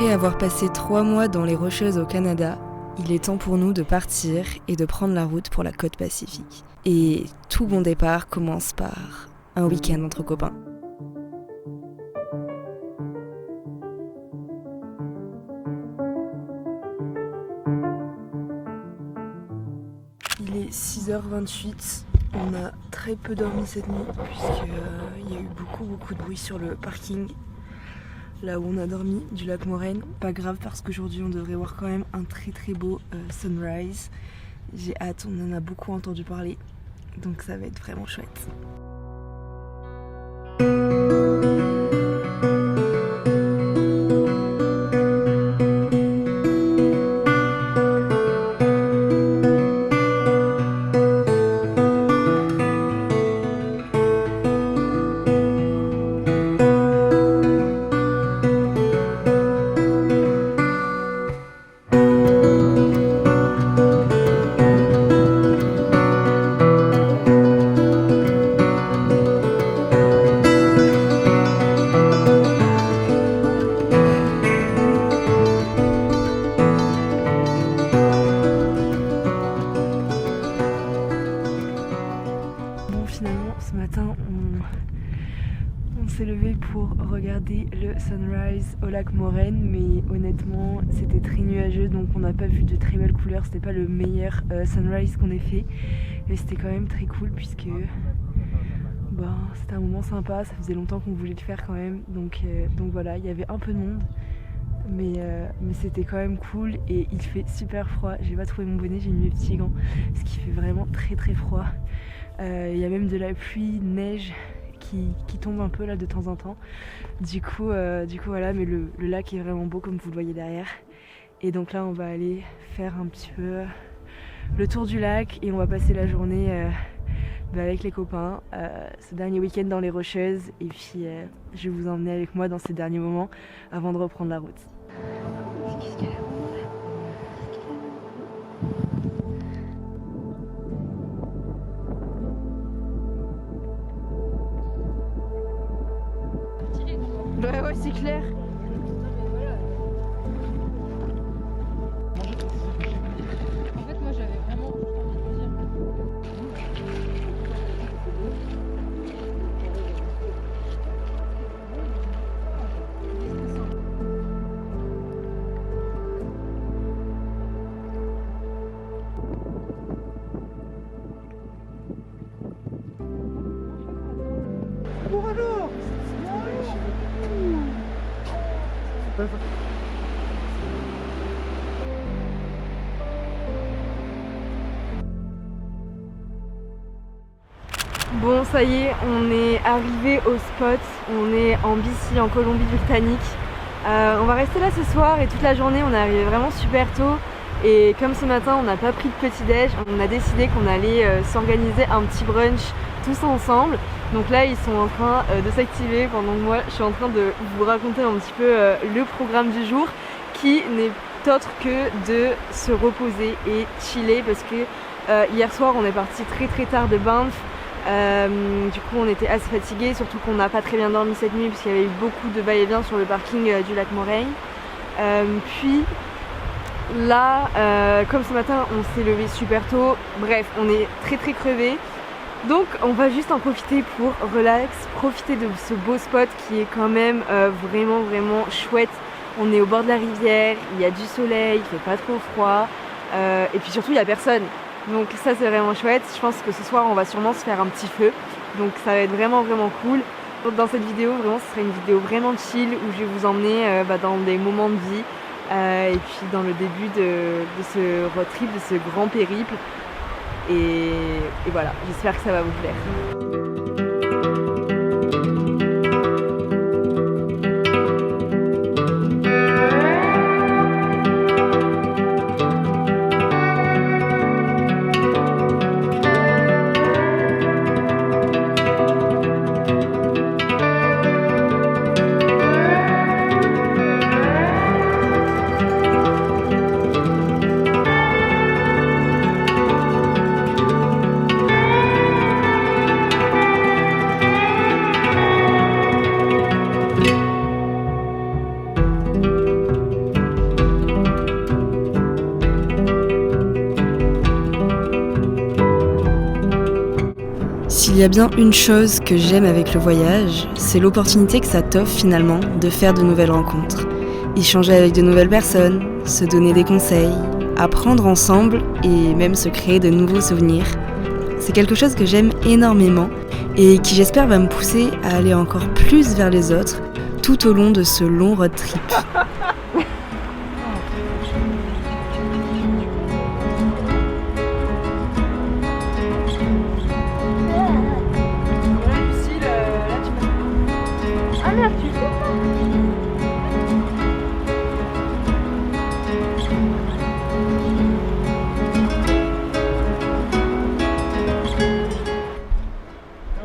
Après avoir passé 3 mois dans les Rocheuses au Canada, il est temps pour nous de partir et de prendre la route pour la côte pacifique. Et tout bon départ commence par un week-end entre copains. Il est 6h28, on a très peu dormi cette nuit puisqu'il y a eu beaucoup de bruit sur le parking là où on a dormi du lac Moraine. Pas grave parce qu'aujourd'hui on devrait voir quand même un très beau sunrise. J'ai hâte, on en a beaucoup entendu parler, donc ça va être vraiment chouette. Finalement, ce matin, on s'est levé pour regarder le sunrise au lac Moraine, mais honnêtement, c'était très nuageux, donc on n'a pas vu de très belles couleurs. C'était pas le meilleur sunrise qu'on ait fait, mais c'était quand même très cool puisque c'était un moment sympa. Ça faisait longtemps qu'on voulait le faire quand même, donc voilà, il y avait un peu de monde. Mais c'était quand même cool et il fait super froid. J'ai pas trouvé mon bonnet, j'ai mis mes petits gants parce qu'il fait vraiment très froid. Il y a même de la pluie, neige qui tombe un peu là de temps en temps. Du coup voilà, mais le lac est vraiment beau comme vous le voyez derrière. Et donc là on va aller faire un petit peu le tour du lac et on va passer la journée avec les copains, ce dernier week-end dans les Rocheuses. Et puis je vais vous emmener avec moi dans ces derniers moments avant de reprendre la route. Qu'est-ce qu'il y a là ? Ouais, c'est clair. En fait, moi j'avais vraiment envie de dire. Bon alors, Bon, ça y est, on est arrivé au spot. On est en BC, en Colombie-Britannique. On va rester là ce soir et toute la journée. On est arrivé vraiment super tôt. Et comme ce matin, on n'a pas pris de petit-déj, on a décidé qu'on allait s'organiser un petit brunch tous ensemble. Donc là, ils sont en train de s'activer pendant que moi, je suis en train de vous raconter un petit peu le programme du jour qui n'est autre que de se reposer et chiller parce que hier soir, on est parti très tard de Banff. Du coup on était assez fatigués, surtout qu'on n'a pas très bien dormi cette nuit puisqu'il y avait eu beaucoup de va-et-vient sur le parking du lac Moraine. Puis là, comme ce matin on s'est levé super tôt, bref on est très crevés. Donc on va juste en profiter pour relax, profiter de ce beau spot qui est quand même vraiment chouette. On est au bord de la rivière, il y a du soleil, il fait pas trop froid et puis surtout il n'y a personne. Donc ça c'est vraiment chouette. Je pense que ce soir on va sûrement se faire un petit feu. Donc ça va être vraiment cool. Dans cette vidéo, vraiment ce sera une vidéo vraiment chill où je vais vous emmener dans des moments de vie et puis dans le début de ce road trip, de ce grand périple. Et voilà, j'espère que ça va vous plaire. S'il y a bien une chose que j'aime avec le voyage, c'est l'opportunité que ça t'offre finalement de faire de nouvelles rencontres. Échanger avec de nouvelles personnes, se donner des conseils, apprendre ensemble et même se créer de nouveaux souvenirs. C'est quelque chose que j'aime énormément et qui j'espère va me pousser à aller encore plus vers les autres tout au long de ce long road trip.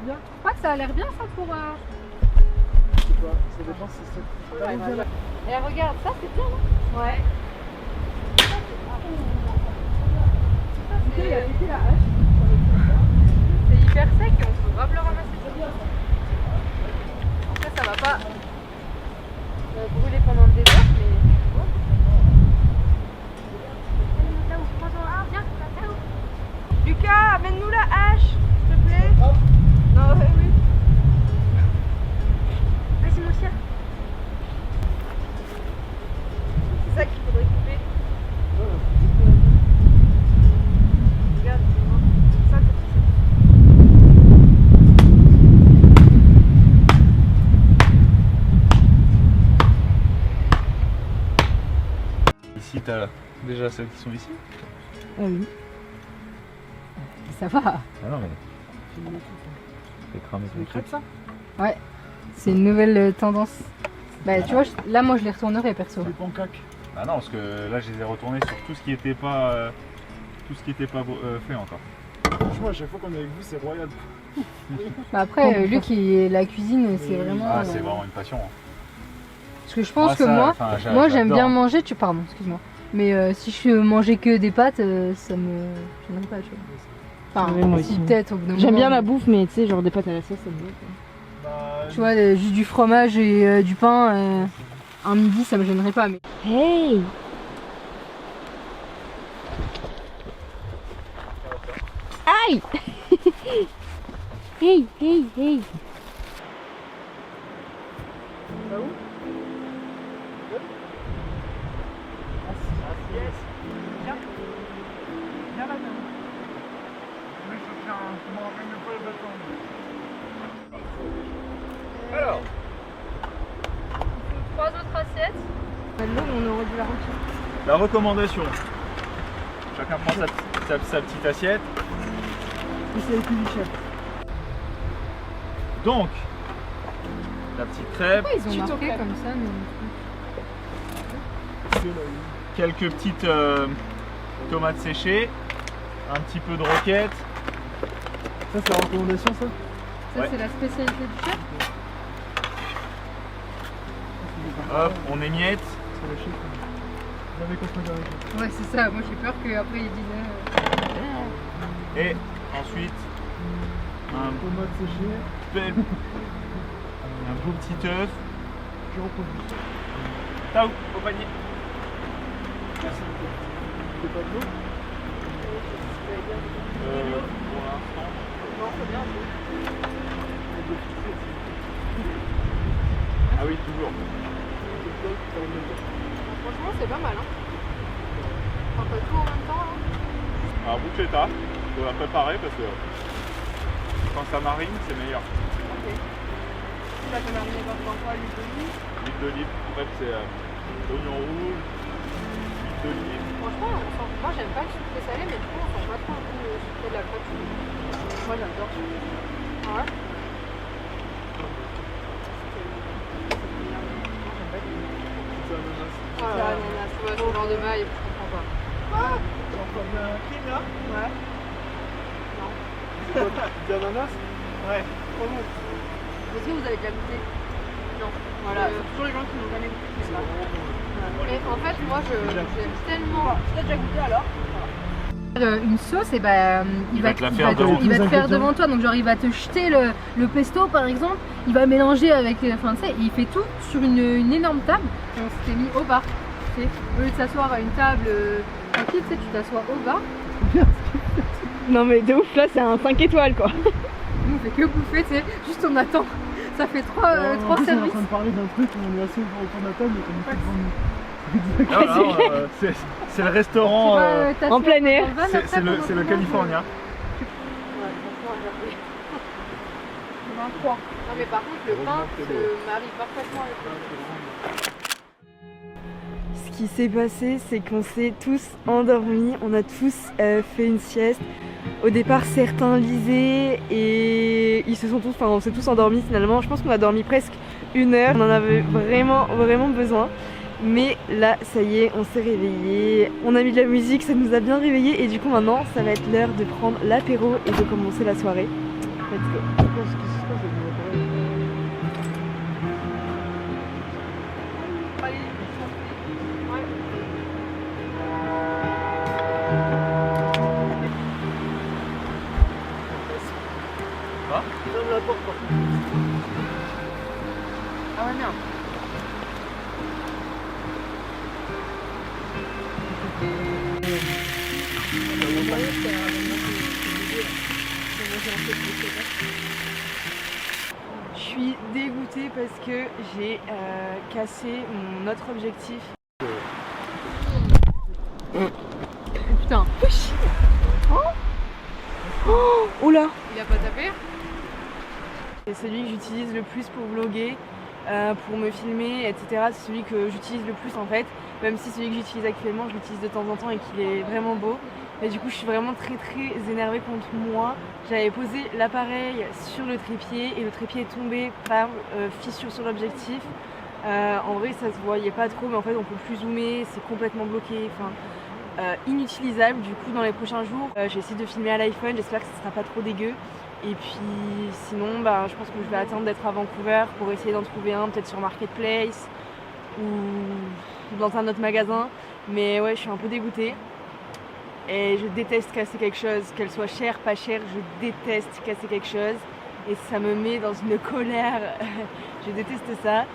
Je crois que ça a l'air bien ça pour. Je sais pas, ça dépend si c'est ça. Et regarde, ça c'est bien, non? Ouais. C'est hyper sec et on peut grave le ramasser. Après ça va pas brûler pendant le désert, mais. Lucas, amène-nous la hache, s'il te plaît. Non, oui. Vas-y mon chien. C'est ça qu'il faudrait couper. Regarde, c'est ça que tu sais. Ici, t'as déjà celles qui sont ici. Ah oui. Ça va. Ah non, mais. Fais cramer ton truc. ça? Ouais. C'est une nouvelle tendance. Bah tu vois, là moi je les retournerais perso. Les pancaques. Ah non, parce que là, je les ai retournés sur tout ce qui était pas. Fait encore. Franchement, à chaque fois qu'on est avec vous, c'est royal. Bah après, Luc, la cuisine, c'est vraiment. Ah, c'est vraiment une passion. Hein. Parce que je pense que moi j'aime bien manger. Pardon, excuse-moi. Mais si je mangeais que des pâtes, ça me gênerait pas, tu vois. Enfin, Ouais, moi si aussi. peut-être au bout d'un J'aime bien moment, la bouffe, mais tu sais, genre des pâtes à la sauce, ça me va. Bah, Tu vois, juste du fromage et du pain, un midi, ça me gênerait pas. Mais... Hey! Aïe! Hey, hey, hey! Alors, 3 autres assiettes. L'eau, on aurait dû la remplir. la recommandation. Chacun prend sa petite assiette. Mais c'est le plus du chef. Donc, la petite crêpe, Pourquoi ils ont marqué comme ça mais... quelques petites tomates séchées, un petit peu de roquette. ça, c'est la recommandation, ça? Ça, Ouais. c'est la spécialité du chef. Hop, on émiette. C'est le chef. Jamais confondu avec lui. Ouais, c'est ça. Moi, j'ai peur qu'après, ils disent... Et ensuite, un Tomate séchée, beau petit œuf. je reproduis. Tao, au panier. Merci. C'est pas de l'eau? Pour l'instant. Ah oui, toujours. Franchement, c'est pas mal, hein. On fait tout en même temps, là. Alors, bruschetta, on va préparer parce que quand ça marine, c'est meilleur. Ok. Tu l'as fait mariner dans quoi? L'huile d'olive? L'huile d'olive, en fait, c'est oignon rouge, huile d'olive. Franchement, moi, j'aime pas le sucré salé, mais du coup, on sent pas trop un goût sucré de la crêpe. Moi j'adore. Ah ouais. C'est ananas. C'est ananas, ouais, ce genre de maille, je comprends pas. T'as encore bien un crime là? Ouais. C'est quoi? Du ananas? Ouais. Est-ce que vous avez déjà goûté? Non. Voilà, c'est toujours les gens qui n'ont jamais goûté. C'est vraiment bon. Mais en fait, moi, j'aime tellement. Tu l'as déjà goûté alors? Une sauce, et bah, il va te faire devant toi. Donc, genre, il va te jeter le pesto par exemple, il va mélanger avec. Enfin, tu sais, il fait tout sur une énorme table. Et on s'était mis au bar. Tu sais, au lieu de s'asseoir à une table tranquille, tu sais, tu t'assois au bar. Non mais de ouf, là c'est un 5 étoiles quoi. Nous on fait que bouffer, tu sais, juste on attend. Ça fait trois En plus, on est en services. train de parler d'un truc où on est assez autour de la table et qu'on est devant nous. C'est le restaurant. En plein air. C'est le California. On a un 3. Non mais par contre le pain se marie parfaitement avec le Ce qui s'est passé, c'est qu'on s'est tous endormis, on a tous fait une sieste. Au départ, certains lisaient et ils se sont tous, on s'est tous endormis finalement. Je pense qu'on a dormi presque 1 heure. On en avait vraiment besoin. Mais là, ça y est, on s'est réveillés. On a mis de la musique, ça nous a bien réveillés. Et du coup, maintenant, ça va être l'heure de prendre l'apéro et de commencer la soirée. Let's go. Ferme la porte par contre. Ah ouais merde. Je suis dégoûtée parce que j'ai cassé mon autre objectif. Putain. Oh là! Il a pas tapé? C'est celui que j'utilise le plus pour vlogger, pour me filmer, etc. C'est celui que j'utilise le plus en fait. Même si celui que j'utilise actuellement, je l'utilise de temps en temps et qu'il est vraiment beau. Mais du coup, je suis vraiment très énervée contre moi. J'avais posé l'appareil sur le trépied et le trépied est tombé par fissure sur l'objectif. En vrai, ça se voyait pas trop, mais en fait, on peut plus zoomer, c'est complètement bloqué. Inutilisable. Du coup, dans les prochains jours, j'ai essayé de filmer à l'iPhone. J'espère que ce sera pas trop dégueu. Et puis sinon, je pense que je vais attendre d'être à Vancouver pour essayer d'en trouver un, peut-être sur Marketplace ou dans un autre magasin. Mais ouais, je suis un peu dégoûtée. Et je déteste casser quelque chose, qu'elle soit chère, pas chère, je déteste casser quelque chose. Et ça me met dans une colère, je déteste ça.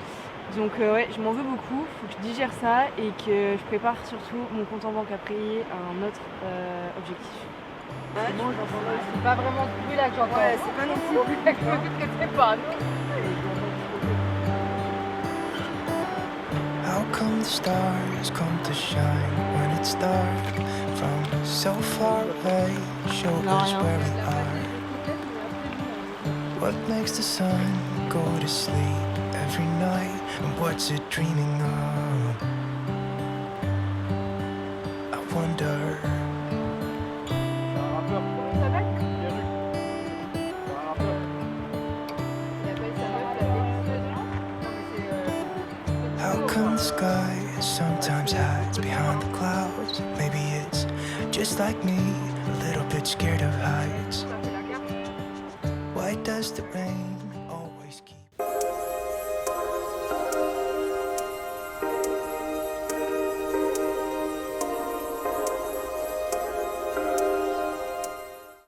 Donc ouais, je m'en veux beaucoup, faut que je digère ça et que je prépare surtout mon compte en banque à payer à un autre objectif. C'est pas vraiment trouvé là que j'entends. Ouais, c'est pas non plus c'est pas. How come the stars come to shine when it's dark from so far away? Show us where we are. What makes the sun go to sleep every night? And what's it dreaming of? I wonder. How come the sky sometimes hides behind the clouds? Maybe it's just like me, a little bit scared of heights. Why does the rain